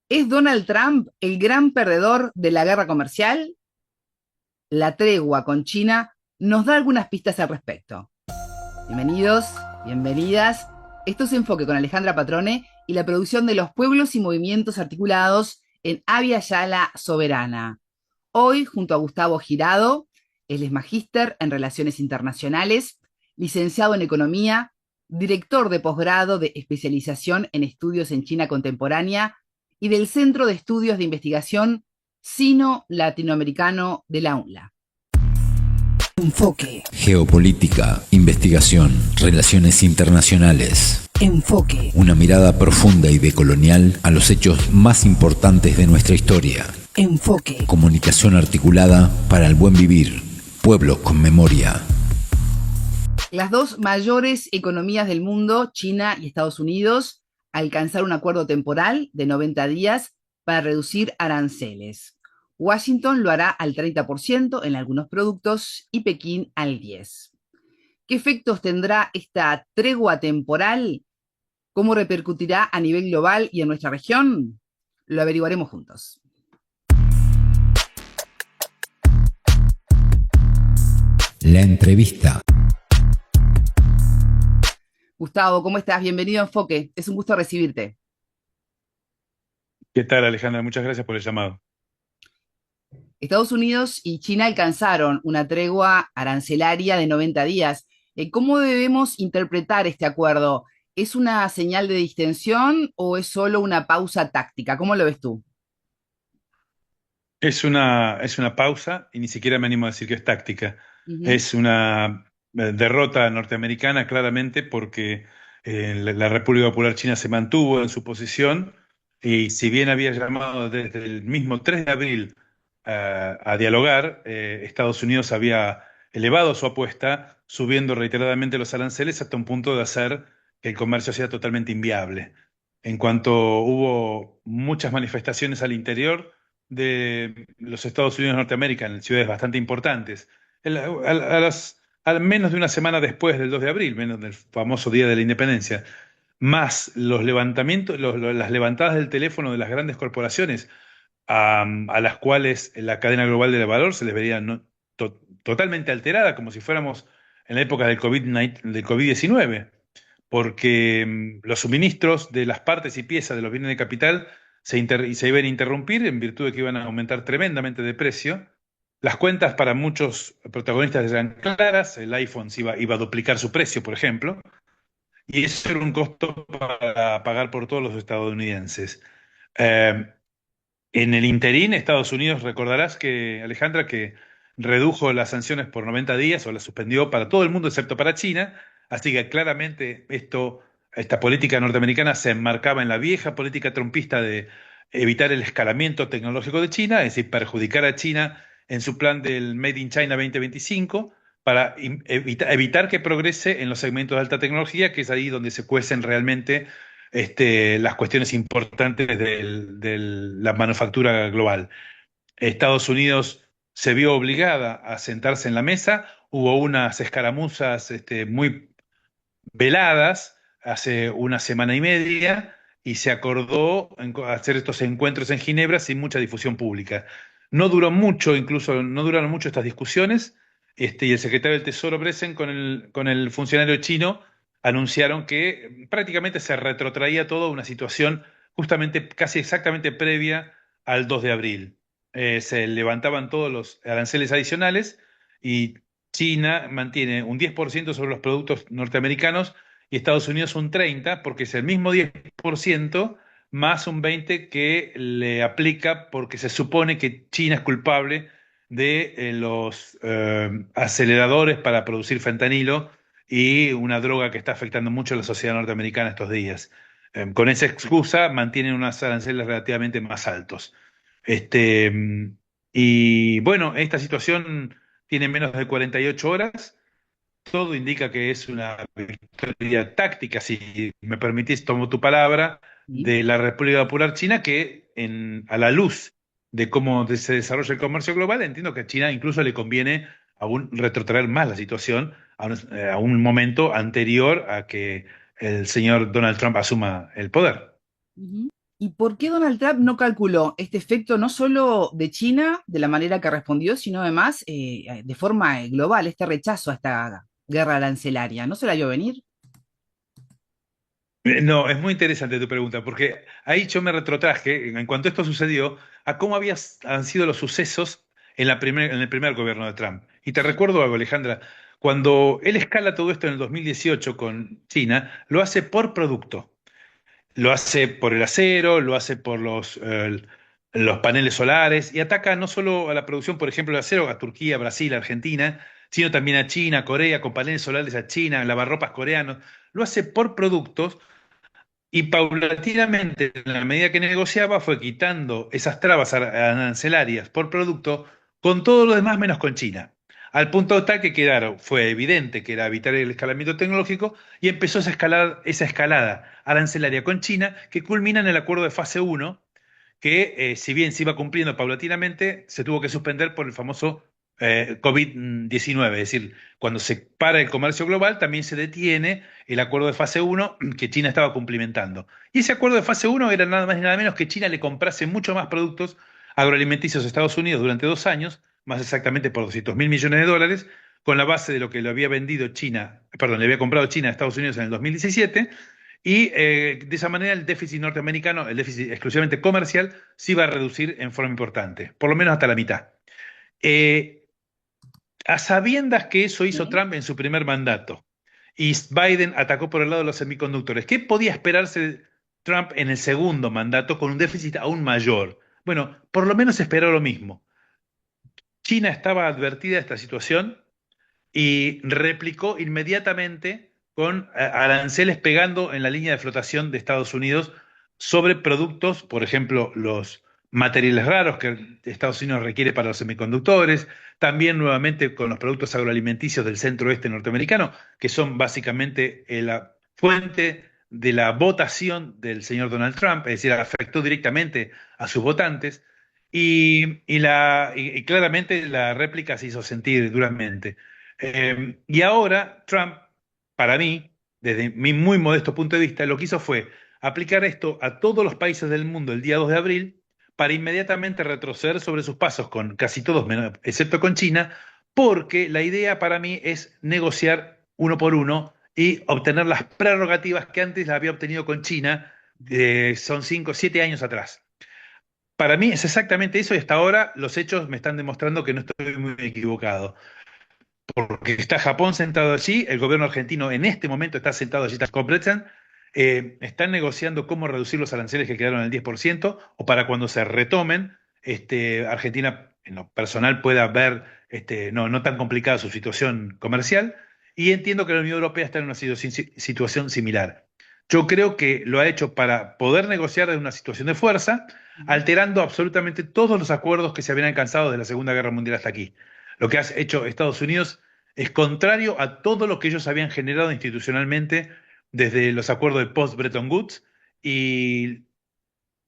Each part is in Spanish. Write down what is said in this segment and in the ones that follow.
¿Es Donald Trump el gran perdedor de la guerra comercial? La tregua con China nos da algunas pistas al respecto. Bienvenidos, bienvenidas. Esto es Enfoque con Alejandra Patrone y la producción de los pueblos y movimientos articulados en Avia Yala Soberana. Hoy, junto a Gustavo Girado, él es magíster en Relaciones Internacionales, licenciado en Economía, director de posgrado de especialización en estudios en China contemporánea y del Centro de Estudios de Investigación Sino-Latinoamericano de la UNLA. Enfoque. Geopolítica, investigación, relaciones internacionales. Enfoque. Una mirada profunda y decolonial a los hechos más importantes de nuestra historia. Enfoque. Comunicación articulada para el buen vivir. Pueblos con memoria. Las dos mayores economías del mundo, China y Estados Unidos, alcanzaron un acuerdo temporal de 90 días para reducir aranceles. Washington lo hará al 30% en algunos productos y Pekín al 10%. ¿Qué efectos tendrá esta tregua temporal? ¿Cómo repercutirá a nivel global y en nuestra región? Lo averiguaremos juntos. La entrevista. Gustavo, ¿cómo estás? Bienvenido a Enfoque. Es un gusto recibirte. ¿Qué tal, Alejandra? Muchas gracias por el llamado. Estados Unidos y China alcanzaron una tregua arancelaria de 90 días. ¿Cómo debemos interpretar este acuerdo? ¿Es una señal de distensión o es solo una pausa táctica? ¿Cómo lo ves tú? Es una pausa y ni siquiera me animo a decir que es táctica. Ujú. Es una derrota norteamericana claramente porque la República Popular China se mantuvo en su posición y si bien había llamado desde el mismo 3 de abril a dialogar, Estados Unidos había elevado su apuesta subiendo reiteradamente los aranceles hasta un punto de hacer que el comercio sea totalmente inviable. En cuanto hubo muchas manifestaciones al interior de los Estados Unidos de Norteamérica, en ciudades bastante importantes, al menos de una semana después del 2 de abril, menos del famoso Día de la Independencia, más los levantamientos, las levantadas del teléfono de las grandes corporaciones, a las cuales la cadena global del valor se les vería totalmente alterada, como si fuéramos en la época del COVID-19, porque los suministros de las partes y piezas de los bienes de capital se iban a interrumpir en virtud de que iban a aumentar tremendamente de precio. Las cuentas para muchos protagonistas eran claras, el iPhone iba a duplicar su precio, por ejemplo, y eso era un costo para pagar por todos los estadounidenses. Eh, en el interín, Estados Unidos, recordarás que, Alejandra, que redujo las sanciones por 90 días o las suspendió para todo el mundo excepto para China, así que claramente esta política norteamericana se enmarcaba en la vieja política trumpista de evitar el escalamiento tecnológico de China, es decir, perjudicar a China en su plan del Made in China 2025 para evitar que progrese en los segmentos de alta tecnología, que es ahí donde se cuecen realmente las cuestiones importantes de la manufactura global. Estados Unidos se vio obligada a sentarse en la mesa, hubo unas escaramuzas muy veladas hace una semana y media y se acordó hacer estos encuentros en Ginebra sin mucha difusión pública. No duró mucho, incluso no duraron mucho estas discusiones, y el secretario del Tesoro Bressen con el funcionario chino anunciaron que prácticamente se retrotraía todo a una situación justamente casi exactamente previa al 2 de abril. Se levantaban todos los aranceles adicionales y China mantiene un 10% sobre los productos norteamericanos y Estados Unidos un 30%, porque es el mismo 10% más un 20% que le aplica porque se supone que China es culpable de los aceleradores para producir fentanilo y una droga que está afectando mucho a la sociedad norteamericana estos días. Con esa excusa mantienen unos aranceles relativamente más altos. Este, y bueno, esta situación tiene menos de 48 horas. Todo indica que es una victoria táctica, si me permitís, tomo tu palabra, ¿Sí? de la República Popular China, que a la luz de cómo se desarrolla el comercio global, entiendo que a China incluso le conviene aún retrotraer más la situación a un momento anterior a que el señor Donald Trump asuma el poder. Ujú. ¿Y por qué Donald Trump no calculó este efecto no solo de China, de la manera que respondió, sino además de forma global, este rechazo a esta guerra arancelaria? ¿No se la vio venir? No, es muy interesante tu pregunta, porque ahí yo me retrotraje, en cuanto esto sucedió, a cómo han sido los sucesos en el primer gobierno de Trump. Y te recuerdo algo, Alejandra, cuando él escala todo esto en el 2018 con China, lo hace por producto. Lo hace por el acero, lo hace por los paneles solares y ataca no solo a la producción, por ejemplo, de acero, a Turquía, Brasil, Argentina, sino también a China, Corea, con paneles solares a China, lavarropas coreanos. Lo hace por productos y paulatinamente, en la medida que negociaba, fue quitando esas trabas arancelarias por producto con todo lo demás menos con China. Al punto tal que quedaron, fue evidente que era evitar el escalamiento tecnológico y empezó esa escalada arancelaria con China que culmina en el acuerdo de fase uno que si bien se iba cumpliendo paulatinamente, se tuvo que suspender por el famoso COVID-19. Es decir, cuando se para el comercio global, también se detiene el acuerdo de fase uno que China estaba cumplimentando. Y ese acuerdo de fase uno era nada más y nada menos que China le comprase mucho más productos agroalimenticios a Estados Unidos durante 2 años, más exactamente por 200.000 millones de dólares, con la base de lo que le había vendido China, perdón, le había comprado China a Estados Unidos en el 2017 y de esa manera el déficit norteamericano, el déficit exclusivamente comercial, se iba a reducir en forma importante, por lo menos hasta la mitad. Eh, a sabiendas que eso hizo Sí. Trump en su primer mandato y Biden atacó por el lado de los semiconductores, ¿qué podía esperarse de Trump en el segundo mandato con un déficit aún mayor? Bueno, por lo menos esperó lo mismo. China estaba advertida de esta situación y replicó inmediatamente con aranceles pegando en la línea de flotación de Estados Unidos sobre productos, por ejemplo, los materiales raros que Estados Unidos requiere para los semiconductores, también nuevamente con los productos agroalimenticios del centro-oeste norteamericano, que son básicamente la fuente de la votación del señor Donald Trump, es decir, afectó directamente a sus votantes. Y claramente la réplica se hizo sentir duramente. Y ahora Trump, para mí, desde mi muy modesto punto de vista, lo que hizo fue aplicar esto a todos los países del mundo el día 2 de abril para inmediatamente retroceder sobre sus pasos con casi todos, excepto con China, porque la idea para mí es negociar uno por uno y obtener las prerrogativas que antes la había obtenido con China, son 5 o 7 años atrás. Para mí es exactamente eso y hasta ahora los hechos me están demostrando que no estoy muy equivocado porque está Japón sentado allí, el gobierno argentino en este momento está sentado allí, está Copretsan, están negociando cómo reducir los aranceles que quedaron al 10% o para cuando se retomen, Argentina en lo personal pueda ver no tan complicada su situación comercial y entiendo que la Unión Europea está en una situación similar. Yo creo que lo ha hecho para poder negociar en una situación de fuerza, alterando absolutamente todos los acuerdos que se habían alcanzado desde la Segunda Guerra Mundial hasta aquí. Lo que ha hecho Estados Unidos es contrario a todo lo que ellos habían generado institucionalmente desde los acuerdos de post-Bretton Woods y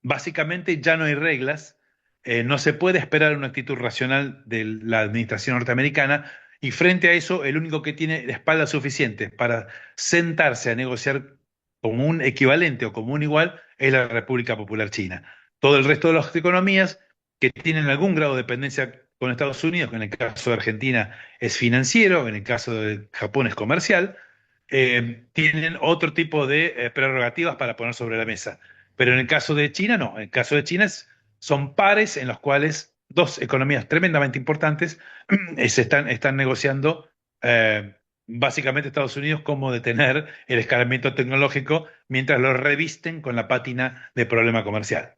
básicamente ya no hay reglas, no se puede esperar una actitud racional de la administración norteamericana y frente a eso el único que tiene la espalda suficiente para sentarse a negociar como un equivalente o como un igual es la República Popular China. Todo el resto de las economías que tienen algún grado de dependencia con Estados Unidos, que en el caso de Argentina es financiero, en el caso de Japón es comercial, tienen otro tipo de prerrogativas para poner sobre la mesa. Pero en el caso de China, no. En el caso de China son pares en los cuales dos economías tremendamente importantes están negociando básicamente Estados Unidos cómo detener el escalamiento tecnológico mientras lo revisten con la pátina de problema comercial.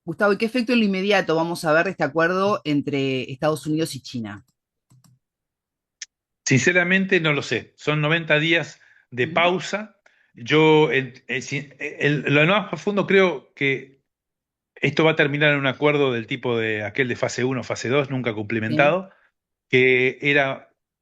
Gustavo, ¿y qué efecto en lo inmediato vamos a ver de este acuerdo entre Estados Unidos y China? Sinceramente no lo sé. Son 90 días de Ujú. pausa. Yo, lo más profundo creo que esto va a terminar en un acuerdo del tipo de aquel de fase uno, fase 2, nunca Sí. cumplimentado, que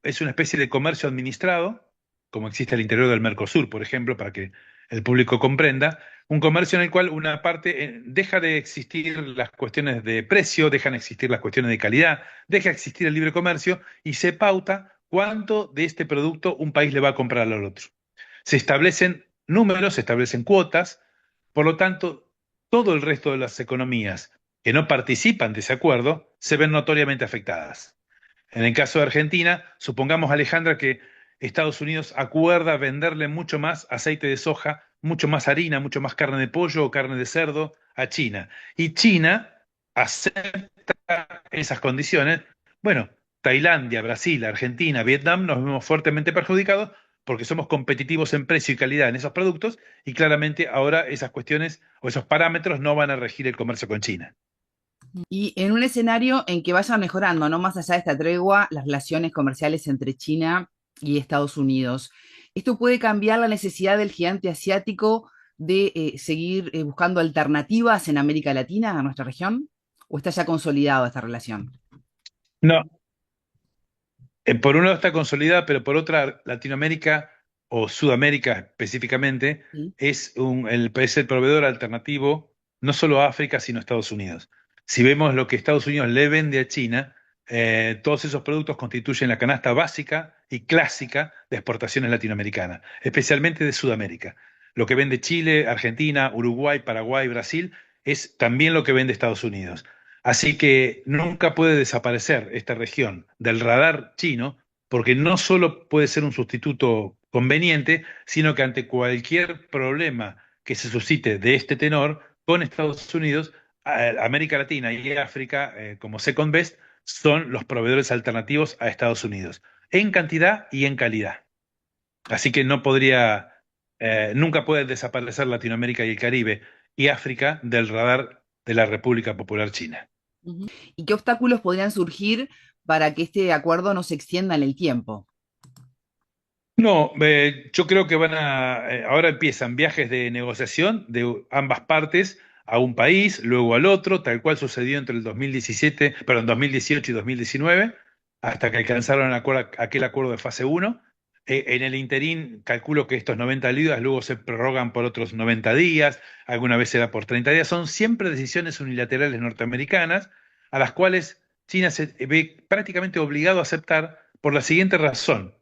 es una especie de comercio administrado, como existe al interior del Mercosur, por ejemplo, para que el público comprenda, un comercio en el cual una parte deja de existir las cuestiones de precio, dejan de existir las cuestiones de calidad, deja de existir el libre comercio y se pauta cuánto de este producto un país le va a comprar al otro. Se establecen números, se establecen cuotas, Por lo tanto, todo el resto de las economías que no participan de ese acuerdo se ven notoriamente afectadas. En el caso de Argentina, supongamos, Alejandra, que Estados Unidos acuerda venderle mucho más aceite de soja, mucho más harina, mucho más carne de pollo o carne de cerdo a China. Y China acepta esas condiciones. Bueno, Tailandia, Brasil, Argentina, Vietnam nos vemos fuertemente perjudicados porque somos competitivos en precio y calidad en esos productos y claramente ahora esas cuestiones o esos parámetros no van a regir el comercio con China. Y en un escenario en que vayan mejorando, no más allá de esta tregua, las relaciones comerciales entre China y Estados Unidos, ¿esto puede cambiar la necesidad del gigante asiático de seguir buscando alternativas en América Latina, a nuestra región? ¿O está ya consolidada esta relación? No, por un lado está consolidada, pero por otra, Latinoamérica o Sudamérica específicamente Sí. es el proveedor alternativo no solo a África, sino a Estados Unidos. Si vemos lo que Estados Unidos le vende a China, todos esos productos constituyen la canasta básica y clásica de exportaciones latinoamericanas, especialmente de Sudamérica. Lo que vende Chile, Argentina, Uruguay, Paraguay, Brasil, es también lo que vende Estados Unidos. Así que nunca puede desaparecer esta región del radar chino, porque no solo puede ser un sustituto conveniente, sino que ante cualquier problema que se suscite de este tenor con Estados Unidos, América Latina y África, como second best, son los proveedores alternativos a Estados Unidos, en cantidad y en calidad. Así que nunca puede desaparecer Latinoamérica y el Caribe y África del radar de la República Popular China. Ujú. ¿Y qué obstáculos podrían surgir para que este acuerdo no se extienda en el tiempo? No, yo creo que ahora empiezan viajes de negociación de ambas partes a un país, luego al otro, tal cual sucedió entre el 2017, perdón, 2018 y 2019, hasta que alcanzaron aquel acuerdo de fase uno. En el interín, calculo que estos 90 días luego se prorrogan por otros 90 días, alguna vez será por 30 días. Son siempre decisiones unilaterales norteamericanas, a las cuales China se ve prácticamente obligado a aceptar por la siguiente razón.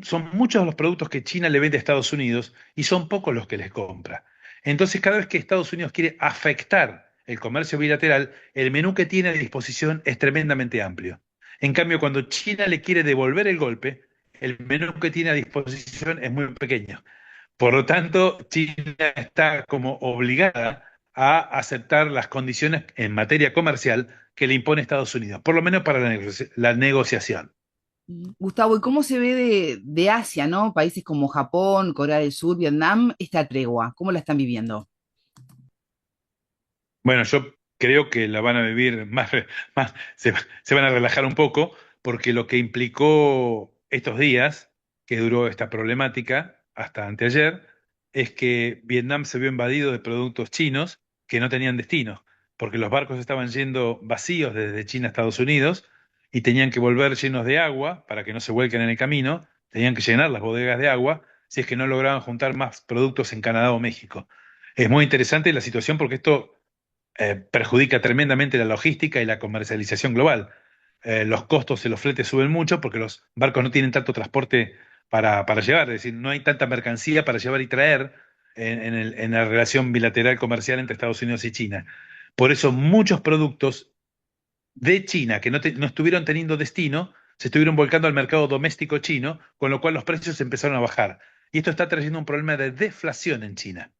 Son muchos los productos que China le vende a Estados Unidos y son pocos los que les compra. Entonces, cada vez que Estados Unidos quiere afectar el comercio bilateral, el menú que tiene a disposición es tremendamente amplio. En cambio, cuando China le quiere devolver el golpe, el menú que tiene a disposición es muy pequeño. Por lo tanto, China está como obligada a aceptar las condiciones en materia comercial que le impone Estados Unidos, por lo menos para la negociación. Gustavo, ¿y cómo se ve de Asia, ¿no? Países como Japón, Corea del Sur, Vietnam, esta tregua, ¿cómo la están viviendo? Bueno, yo creo que la van a vivir se van a relajar un poco, porque lo que implicó estos días, que duró esta problemática hasta anteayer, es que Vietnam se vio invadido de productos chinos que no tenían destino, porque los barcos estaban yendo vacíos desde China a Estados Unidos y tenían que volver llenos de agua para que no se vuelquen en el camino, tenían que llenar las bodegas de agua si es que no lograban juntar más productos en Canadá o México. Es muy interesante la situación porque esto perjudica tremendamente la logística y la comercialización global. Los costos de los fletes suben mucho porque los barcos no tienen tanto transporte para llevar, es decir, no hay tanta mercancía para llevar y traer en la relación bilateral comercial entre Estados Unidos y China. Por eso muchos productos de China que no estuvieron teniendo destino se estuvieron volcando al mercado doméstico chino, con lo cual los precios empezaron a bajar. Y esto está trayendo un problema de deflación en China.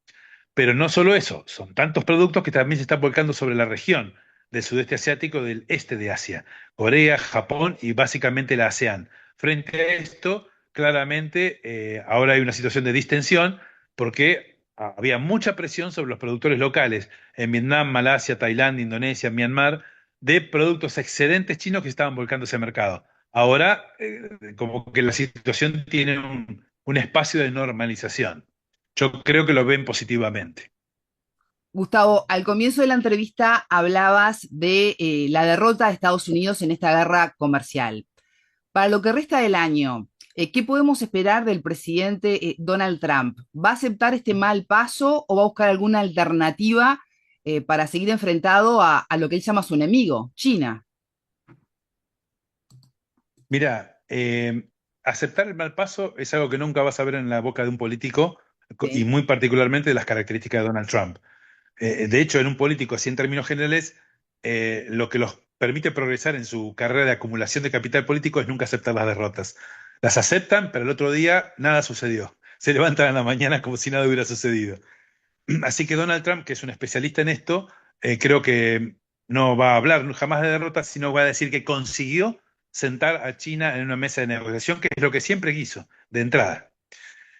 Pero no solo eso, son tantos productos que también se están volcando sobre la región del sudeste asiático, del este de Asia, Corea, Japón y básicamente la ASEAN. Frente a esto, claramente, ahora hay una situación de distensión porque había mucha presión sobre los productores locales en Vietnam, Malasia, Tailandia, Indonesia, Myanmar, de productos excedentes chinos que estaban volcando ese mercado. Ahora, como que la situación tiene un espacio de normalización. Yo creo que lo ven positivamente. Gustavo, al comienzo de la entrevista hablabas de la derrota de Estados Unidos en esta guerra comercial. Para lo que resta del año, ¿qué podemos esperar del presidente Donald Trump? ¿Va a aceptar este mal paso o va a buscar alguna alternativa para seguir enfrentado a lo que él llama su enemigo, China? Mira, aceptar el mal paso es algo que nunca vas a ver en la boca de un político y Sí. muy particularmente de las características de Donald Trump. De hecho, en un político, así en términos generales, lo que los permite progresar en su carrera de acumulación de capital político es nunca aceptar las derrotas. Las aceptan, pero el otro día nada sucedió. Se levantan en la mañana como si nada hubiera sucedido. Así que Donald Trump, que es un especialista en esto, creo que no va a hablar jamás de derrotas, sino va a decir que consiguió sentar a China en una mesa de negociación, que es lo que siempre quiso, de entrada.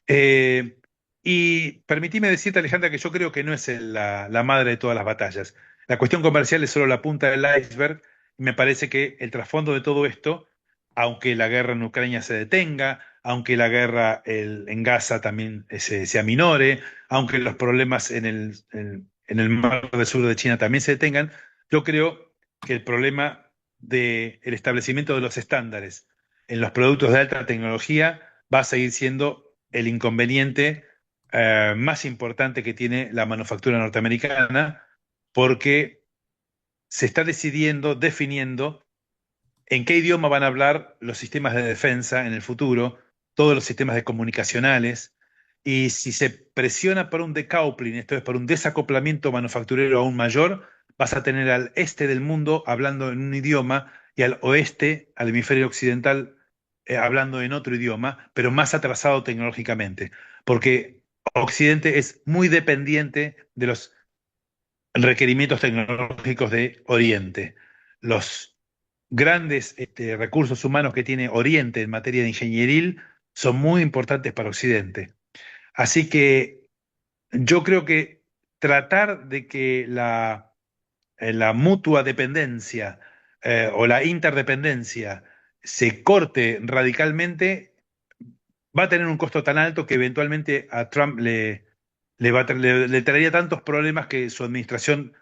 Eh, y permitime decirte, Alejandra, que yo creo que no es la madre de todas las batallas. La cuestión comercial es solo la punta del iceberg, y me parece que el trasfondo de todo esto, aunque la guerra en Ucrania se detenga, aunque la guerra en Gaza también se aminore, aunque los problemas en el mar del sur de China también se detengan, yo creo que el problema del establecimiento de los estándares en los productos de alta tecnología va a seguir siendo el inconveniente más importante que tiene la manufactura norteamericana, porque se está decidiendo, definiendo en qué idioma van a hablar los sistemas de defensa en el futuro, todos los sistemas de comunicacionales, y si se presiona por un decoupling, esto es, por un desacoplamiento manufacturero aún mayor, vas a tener al este del mundo hablando en un idioma y al oeste, al hemisferio occidental, hablando en otro idioma, pero más atrasado tecnológicamente, porque Occidente es muy dependiente de los requerimientos tecnológicos de Oriente. Los grandes recursos humanos que tiene Oriente en materia de ingenieril son muy importantes para Occidente. Así que yo creo que tratar de que la mutua dependencia o la interdependencia se corte radicalmente va a tener un costo tan alto que eventualmente a Trump le traería tantos problemas que su administración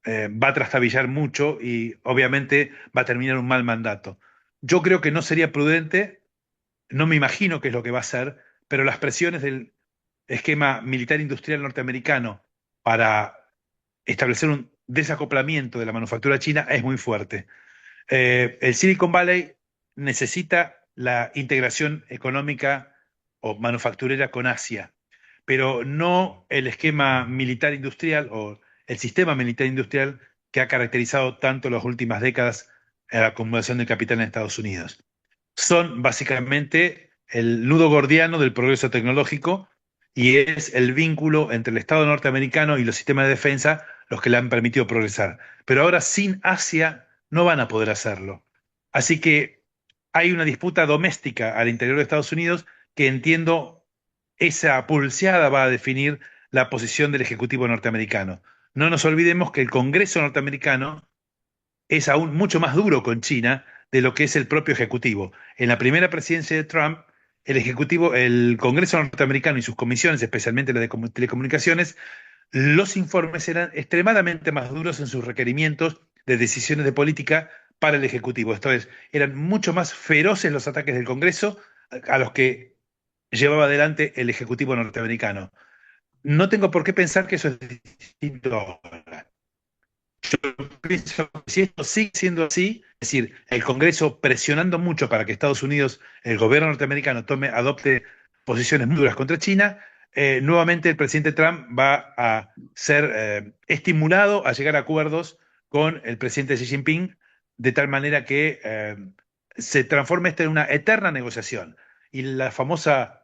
va a trastabillar mucho y obviamente va a terminar un mal mandato. Yo creo que no sería prudente, no me imagino qué es lo que va a hacer, pero las presiones del esquema militar industrial norteamericano para establecer un desacoplamiento de la manufactura china es muy fuerte. El Silicon Valley necesita la integración económica o manufacturera con Asia, pero no el esquema militar industrial o el sistema militar industrial que ha caracterizado tanto las últimas décadas a la acumulación de capital en Estados Unidos. Son básicamente el nudo gordiano del progreso tecnológico y es el vínculo entre el Estado norteamericano y los sistemas de defensa los que le han permitido progresar. Pero ahora sin Asia no van a poder hacerlo. Así que hay una disputa doméstica al interior de Estados Unidos que entiendo esa pulseada va a definir la posición del Ejecutivo norteamericano. No nos olvidemos que el Congreso norteamericano es aún mucho más duro con China de lo que es el propio Ejecutivo. En la primera presidencia de Trump, el Ejecutivo, el Congreso norteamericano y sus comisiones, especialmente la de telecomunicaciones, los informes eran extremadamente más duros en sus requerimientos de decisiones de política para el Ejecutivo. Esto es, eran mucho más feroces los ataques del Congreso a los que llevaba adelante el Ejecutivo norteamericano. No tengo por qué pensar que eso es distinto ahora. Pienso que si esto sigue siendo así, es decir, el Congreso presionando mucho para que Estados Unidos, el gobierno norteamericano, adopte posiciones muy duras contra China, nuevamente el presidente Trump va a ser estimulado a llegar a acuerdos con el presidente Xi Jinping, de tal manera que se transforme esto en una eterna negociación. Y el famoso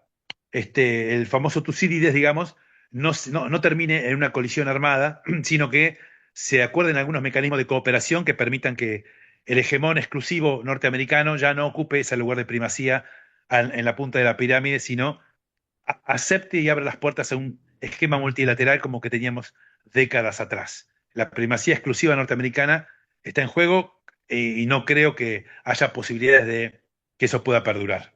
Tucídides, digamos, no termine en una colisión armada, sino que se acuerden algunos mecanismos de cooperación que permitan que el hegemón exclusivo norteamericano ya no ocupe ese lugar de primacía en la punta de la pirámide, sino acepte y abra las puertas a un esquema multilateral como que teníamos décadas atrás. La primacía exclusiva norteamericana está en juego y no creo que haya posibilidades de que eso pueda perdurar.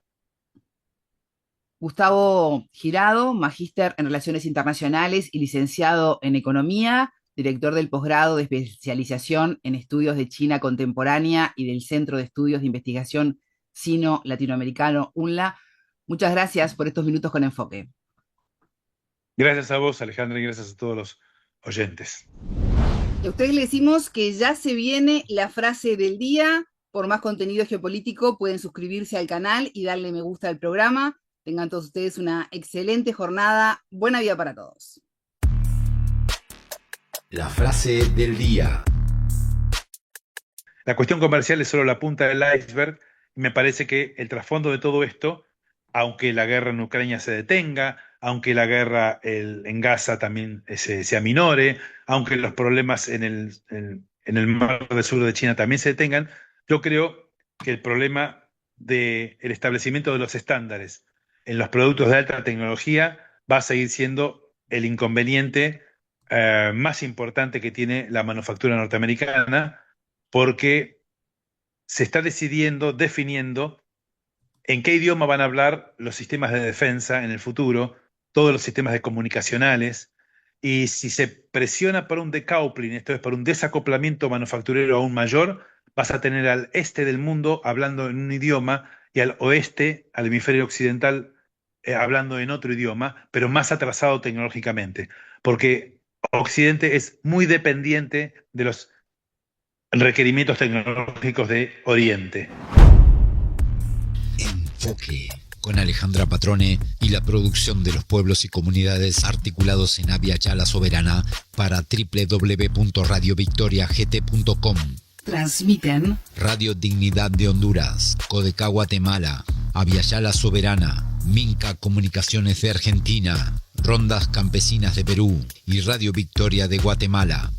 Gustavo Girado, magíster en Relaciones Internacionales y licenciado en Economía, director del posgrado de especialización en estudios de China contemporánea y del Centro de Estudios de Investigación Sino-Latinoamericano, UNLA. Muchas gracias por estos minutos con Enfoque. Gracias a vos, Alejandra, y gracias a todos los oyentes. A ustedes les decimos que ya se viene la frase del día. Por más contenido geopolítico pueden suscribirse al canal y darle me gusta al programa. Tengan todos ustedes una excelente jornada. Buena vida para todos. La frase del día. La cuestión comercial es solo la punta del iceberg y me parece que el trasfondo de todo esto, aunque la guerra en Ucrania se detenga, aunque la guerra en Gaza también se aminore, aunque los problemas en el mar del sur de China también se detengan, yo creo que el problema del establecimiento de los estándares en los productos de alta tecnología va a seguir siendo el inconveniente más importante que tiene la manufactura norteamericana, porque se está definiendo en qué idioma van a hablar los sistemas de defensa en el futuro, todos los sistemas de comunicacionales, y si se presiona para un decoupling, esto es, para un desacoplamiento manufacturero aún mayor, vas a tener al este del mundo hablando en un idioma y al oeste, al hemisferio occidental, hablando en otro idioma, pero más atrasado tecnológicamente, porque Occidente es muy dependiente de los requerimientos tecnológicos de Oriente. Enfoque, con Alejandra Patrone y la producción de los pueblos y comunidades articulados en Abya Yala Soberana para www.radiovictoriagt.com. Transmiten Radio Dignidad de Honduras, Codecá Guatemala, Abya Yala Soberana, Minca Comunicaciones de Argentina, Rondas Campesinas de Perú y Radio Victoria de Guatemala.